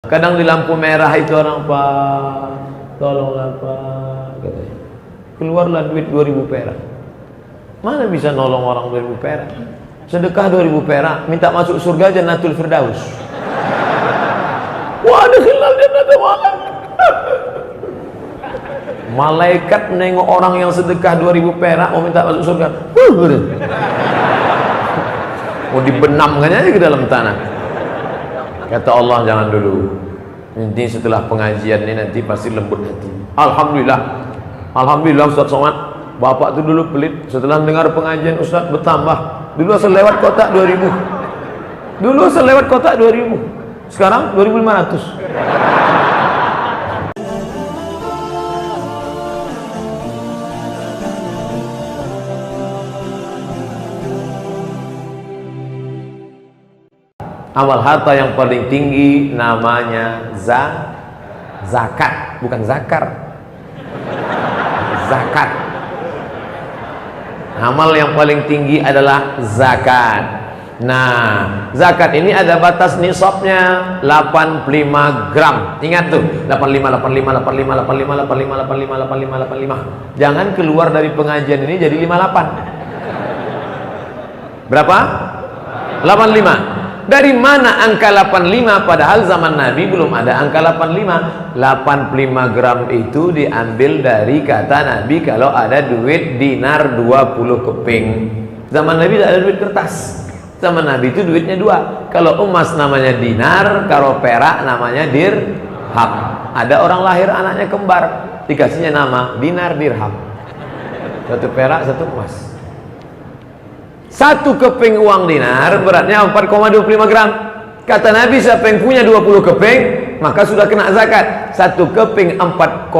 Kadang di lampu merah itu orang, Pak, tolonglah Pak, katanya. Keluarlah duit 2000 perak. Mana bisa nolong orang 2000 perak? Sedekah 2000 perak, minta masuk surga Jannatul Firdaus. Wah, ada khilal Jannatul Firdaus. Malaikat menengok orang yang sedekah 2000 perak mau minta masuk surga. Mau dibenamkannya aja ke dalam tanah. Kata Allah, jangan dulu. Nanti setelah pengajian ini nanti pasti lembut hati. Alhamdulillah. Alhamdulillah Ustaz Somad. Bapak itu dulu pelit. Setelah mendengar pengajian Ustaz bertambah. Dulu asal lewat kotak 2000. Dulu asal lewat kotak 2000. Sekarang 2500. Amal harta yang paling tinggi namanya zakat, bukan zakar. Zakat. Amal yang paling tinggi adalah zakat. Nah, zakat ini ada batas nisabnya 85 gram. Ingat tuh, 85 85 85 85 85 85 85 85. Jangan keluar dari pengajian ini jadi 58. Berapa? 85. Dari mana angka 85 padahal zaman Nabi belum ada angka 85. 85 gram itu diambil dari kata Nabi kalau ada duit dinar 20 keping. Zaman Nabi tidak ada duit kertas. Zaman Nabi itu duitnya dua. Kalau emas namanya dinar, kalau perak namanya dirham. Ada orang lahir anaknya kembar, dikasihnya nama dinar dirham. Satu perak, satu emas. Satu keping uang dinar beratnya 4,25 gram. Kata Nabi, siapa yang punya 20 keping maka sudah kena zakat. Satu keping 4,25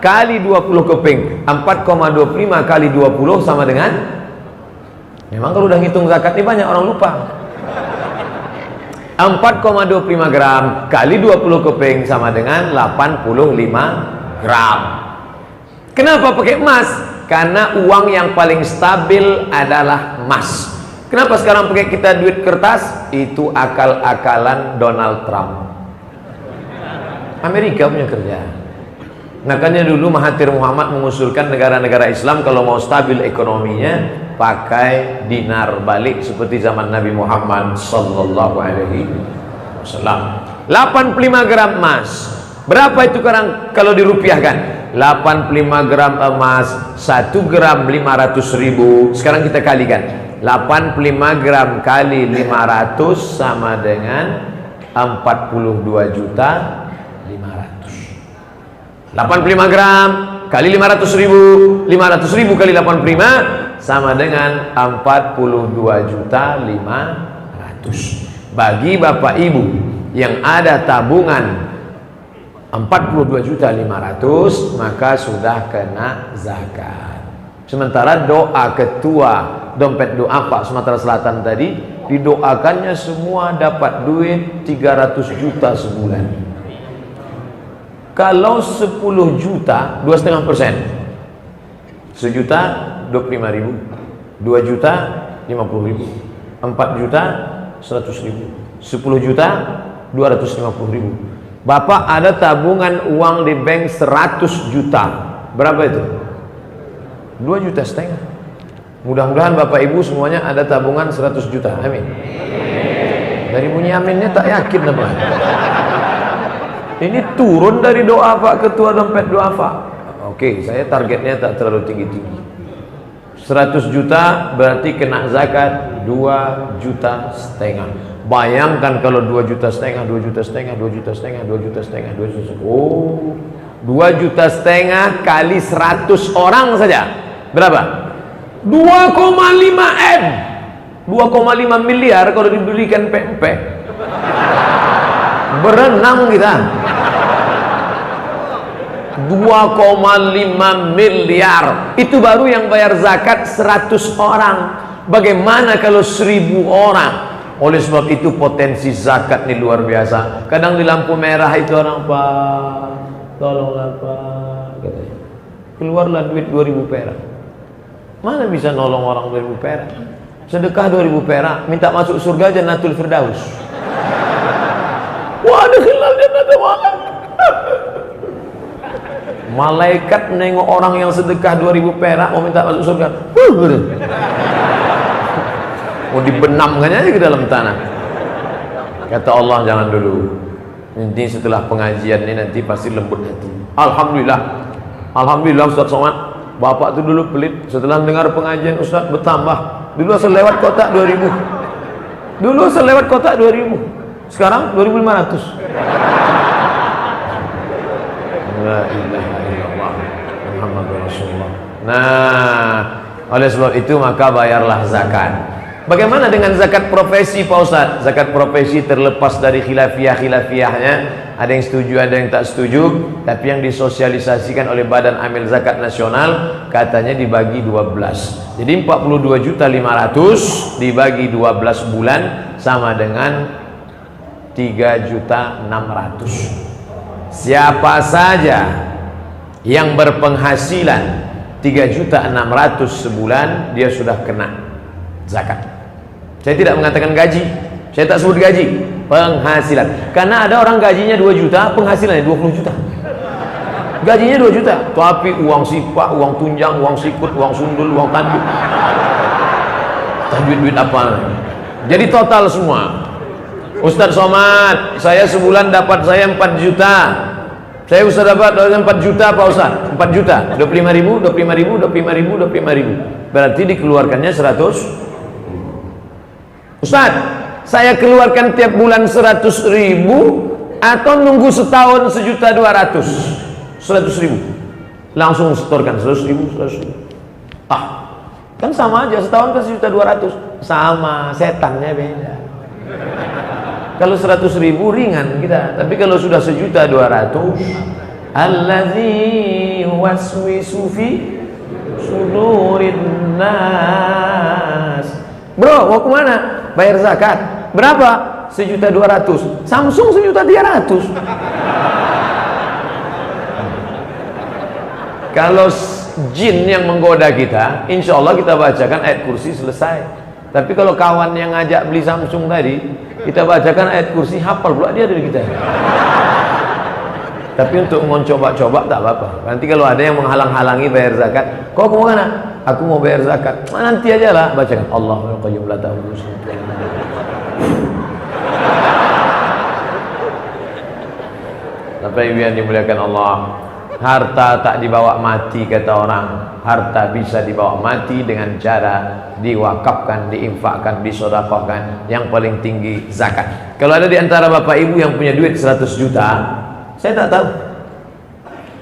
kali 20 keping. 4,25 kali 20 sama dengan, memang kalau udah ngitung zakat ini banyak orang lupa. 4,25 gram kali 20 keping sama dengan 85 gram. Kenapa pakai emas? Karena uang yang paling stabil adalah emas. Kenapa sekarang pakai kita duit kertas? Itu akal-akalan Donald Trump. Amerika punya kerja. Makanya dulu Mahathir Muhammad mengusulkan negara-negara Islam kalau mau stabil ekonominya pakai dinar balik seperti zaman Nabi Muhammad sallallahu alaihi wasallam. 85 gram emas. Berapa itu sekarang kalau dirupiahkan? 85 gram emas, 1 gram 500.000. Sekarang kita kalikan. 85 gram kali 500 sama dengan 42.500.000. 85 gram kali 500.000. 500.000 kali 85 sama dengan 42.500.000. Bagi Bapak Ibu yang ada tabungan 42.500.000 maka sudah kena zakat. Sementara doa ketua dompet doa Pak Sumatera Selatan tadi didoakannya semua dapat duit 300 juta sebulan. Kalau 10 juta 2,5%, 1 juta 25.000, 2 juta 50.000, 4 juta 100.000, 10 juta 250.000. Bapak ada tabungan uang di bank 100 juta. Berapa itu? 2,5 juta. Mudah-mudahan Bapak Ibu semuanya ada tabungan 100 juta. Amin. Dari bunyi aminnya tak yakin apa. Ini turun dari doa Pak Ketua Dompet Doa Pak. Oke, saya targetnya tak terlalu tinggi-tinggi. 100 juta berarti kena zakat 2,5 juta. Bayangkan kalau 2,5 juta, 2,5 juta, 2,5 juta, 2,5 juta, 2 juta. Oh, 2,5 juta kali 100 orang saja. Berapa? 2,5 M. 2,5 miliar kalau dibelikan pempek. Berenang kita. 2,5 miliar. Itu baru yang bayar zakat 100 orang. Bagaimana kalau 1.000 orang? Oleh sebab itu potensi zakat ini luar biasa. Kadang di lampu merah itu orang, Pak, tolonglah Pak, katanya. Keluarlah duit 2.000 perak. Mana bisa nolong orang 2.000 perak? Sedekah 2.000 perak, minta masuk surga Jannatul Firdaus. Wah, Malaikat nengok orang yang sedekah 2000 perak mau minta masuk surga. Mau dibenamkannya aja ke dalam tanah. Kata Allah, jangan dulu. Nanti setelah pengajian ini nanti pasti lembut hati. Alhamdulillah. Alhamdulillah Ustaz Somad. Bapak itu dulu pelit. Setelah mendengar pengajian Ustaz bertambah. Dulu asal lewat kotak 2000. Dulu asal lewat kotak 2000. Sekarang 2500. La ilaha illallah Muhammadur Rasulullah. Nah, oleh sebab itu maka bayarlah zakat. Bagaimana dengan zakat profesi Pak Ustaz? Zakat profesi terlepas dari khilafiyah-khilafiyahnya. Ada yang setuju, ada yang tak setuju. Tapi yang disosialisasikan oleh Badan Amil Zakat Nasional katanya dibagi 12. Jadi 42.500.000 dibagi 12 bulan sama dengan 3.600.000. Siapa saja yang berpenghasilan 3.600.000 sebulan, dia sudah kena zakat. Saya tidak mengatakan gaji, saya tak sebut gaji, penghasilan. Karena ada orang gajinya 2 juta, penghasilannya 20 juta. Gajinya 2 juta, tapi uang sipak, uang tunjang, uang sikut, uang sundul, uang tanduk. Duit-duit apa? Jadi total semua. Ustaz Somad, saya sebulan dapat saya 4 juta. Saya Ustaz dapat 4 juta Pak Ustaz. 4 juta, 25.000, 25.000, 25.000, 25.000. Berarti dikeluarkannya 100. Ustaz, saya keluarkan tiap bulan 100.000 atau nunggu setahun 1.200.000? 100.000. Langsung setorkan 100.000, 100.000. Ah, kan sama aja, setahun kan 1.200.000. Sama, setannya beda. Kalau 100.000 ringan kita, tapi kalau sudah 1.200.000, allazi waswisu fi sudurin nas. Bro, mau kemana? Bayar zakat. Berapa? 1.200.000. Samsung 1.300.000. Kalau jin yang menggoda kita, insya Allah kita bacakan ayat kursi, selesai. Tapi kalau kawan yang ngajak beli Samsung tadi, kita bacakan ayat kursi, hafal pula dia dari kita. Tapi untuk mencoba-coba tak apa-apa. Nanti kalau ada yang menghalang-halangi bayar zakat, kau mau kemana? Aku mau bayar zakat. Nanti aja lah, bacakan Allahul Qayyum la ta'khudhuhu sinatun. Bapak Ibu yang dimuliakan Allah, harta tak dibawa mati kata orang. Harta bisa dibawa mati dengan cara diwakafkan, diinfakkan, disedekahkan. Yang paling tinggi zakat. Kalau ada di antara Bapak Ibu yang punya duit 100 juta, saya tak tahu.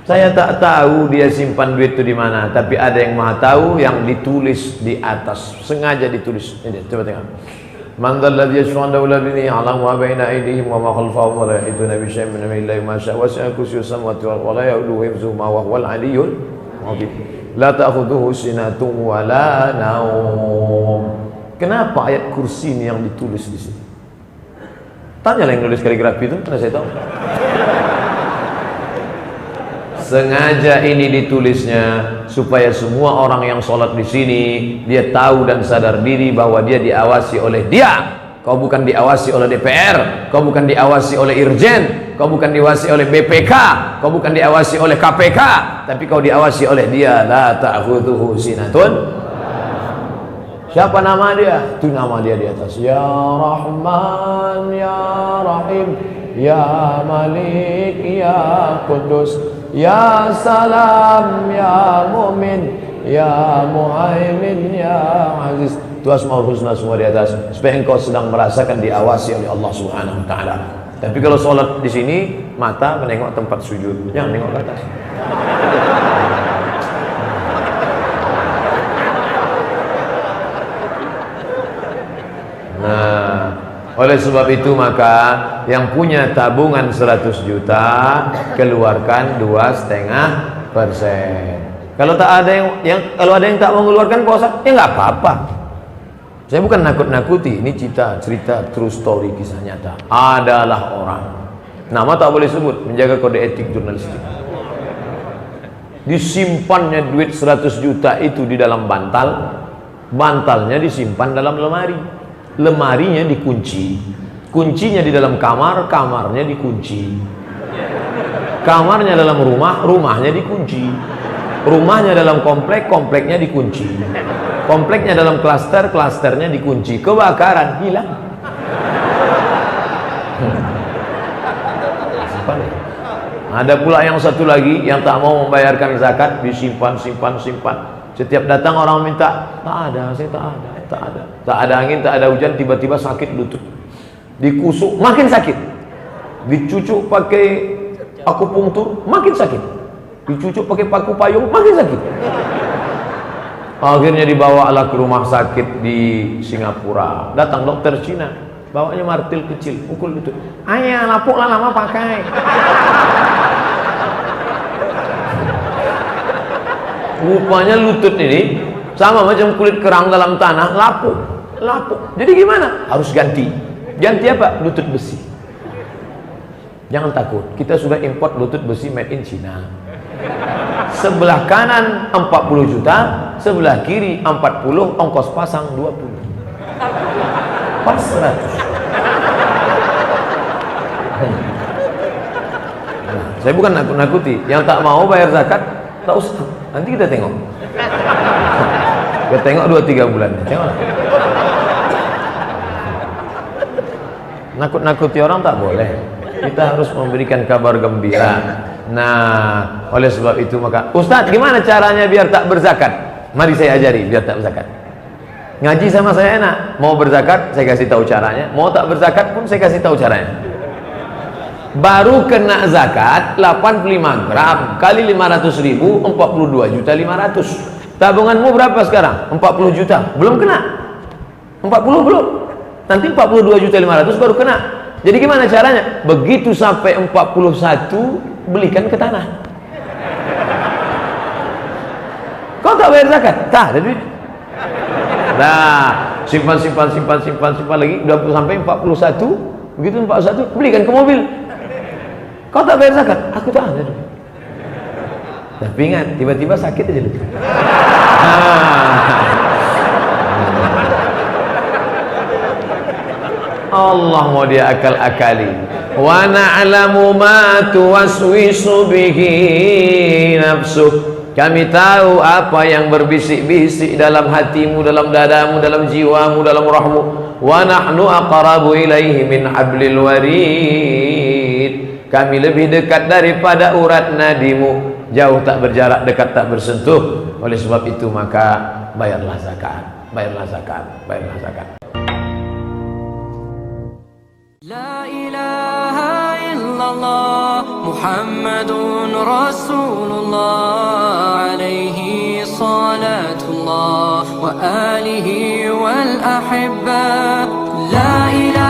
Saya tak tahu dia simpan duit itu di mana, tapi ada yang Maha tahu, yang ditulis di atas, sengaja ditulis. Ini coba tengok. Man dzalladzi yashfa'u 'indahu illa bi'idznihi, ya'lamu ma baina aydihim wa ma khalfahum wa la yuhituna bi syai'in min ilmihi illa ma syaa, wasi'a kursiyyuhu samawati wal arda wa la ya'uduhu hifdhuhuma wa huwal 'aliyyul 'azim. La ta'khudhuhu sinatun wa la naum. Kenapa ayat kursi ini yang ditulis di sini? Tanyalah yang nulis kaligrafi itu, karena saya tahu. Sengaja ini ditulisnya supaya semua orang yang sholat di sini dia tahu dan sadar diri bahwa dia diawasi oleh dia. Kau bukan diawasi oleh DPR, kau bukan diawasi oleh Irjen, kau bukan diawasi oleh BPK, kau bukan diawasi oleh KPK, tapi kau diawasi oleh dia. La ta'khudhuhu sinatun. Siapa nama dia? Itu nama dia di atas. Ya Rahman, Ya Rahim, Ya Malik, Ya Kudus, Ya Salam, Ya Mu'min, Ya Muhaimin, Ya Aziz. Itu Asmaul Husna semua di atas, supaya engkau sedang merasakan diawasi oleh Allah Subhanahu wa taala. Tapi kalau sholat di sini, mata menengok tempat sujud, jangan nengok ke atas. Nah, oleh sebab itu maka yang punya tabungan 100 juta keluarkan 2,5%. Kalau tak ada kalau ada yang tak mengeluarkan puasa, ya nggak apa-apa. Saya bukan nakut-nakuti, ini cerita true story, kisah nyata. Adalah orang, nama tak boleh sebut, menjaga kode etik jurnalistik. Disimpannya duit 100 juta itu di dalam bantal, bantalnya disimpan dalam lemari. Lemarinya dikunci, kuncinya di dalam kamar, kamarnya dikunci. Kamarnya dalam rumah, rumahnya dikunci. Rumahnya dalam komplek, kompleknya dikunci. Kompleknya dalam klaster, klasternya dikunci. Kebakaran, hilang. Ada pula yang satu lagi yang tak mau membayarkan zakat, disimpan, simpan, simpan. Setiap datang orang minta, tak ada, saya tak ada, tak ada. Tak ada angin, tak ada hujan, tiba-tiba sakit lutut. Dikusuk, makin sakit. Dicucuk pakai akupunktur, makin sakit. Dicucuk pakai paku payung, makin sakit. Akhirnya dibawalah ke rumah sakit di Singapura. Datang dokter Cina, bawanya martil kecil, pukul lutut. Ayah, lapuklah lama pakai. Rupanya lutut ini sama macam kulit kerang dalam tanah, lapuk, lapuk. Jadi gimana? Harus ganti. Ganti apa? Lutut besi. Jangan takut, kita sudah import lutut besi made in China. Sebelah kanan 40 juta, sebelah kiri 40, ongkos pasang 20. Pas 100. Nah, saya bukan nakut-nakuti. Yang tak mau bayar zakat, tak usah. Nanti kita tengok. Kita tengok 2-3 bulan. Tengok. Nakut-nakuti orang tak boleh. Kita harus memberikan kabar gembira. Nah, oleh sebab itu maka, Ustadz, gimana caranya biar tak berzakat? Mari saya ajari biar tak berzakat. Ngaji sama saya enak. Mau berzakat, saya kasih tahu caranya. Mau tak berzakat pun saya kasih tahu caranya. Baru kena zakat 85 gram kali 500.000, 42.500.000. Tabunganmu berapa sekarang? 40 juta. Belum kena. 40 belum. Nanti 42.500.000 baru kena. Jadi gimana caranya? Begitu sampai 41, belikan ke tanah. Kau tak bayar zakat? Tak ada duit. Nah, simpan lagi. Udah sampai 41. Begitu 41, belikan ke mobil. Kau tak bayar zakat? Aku tak ada duit. Tapi ingat, tiba-tiba sakit aja dulu. Allah mau dia akal-akali. Wa na'lamu ma tuwaswisu bihi nafsuk. Kami tahu apa yang berbisik-bisik dalam hatimu, dalam dadamu, dalam jiwamu, dalam rohmu. Wa nahnu aqrabu ilaihi min hablil warid. Kami lebih dekat daripada urat nadimu. Jauh tak berjarak, dekat tak bersentuh. Oleh sebab itu maka bayarlah zakat. Bayarlah zakat. Bayarlah zakat. La ilaha illallah Muhammadun Rasulullah alaihi salatullah wa alihi wal ahibba. La ilaha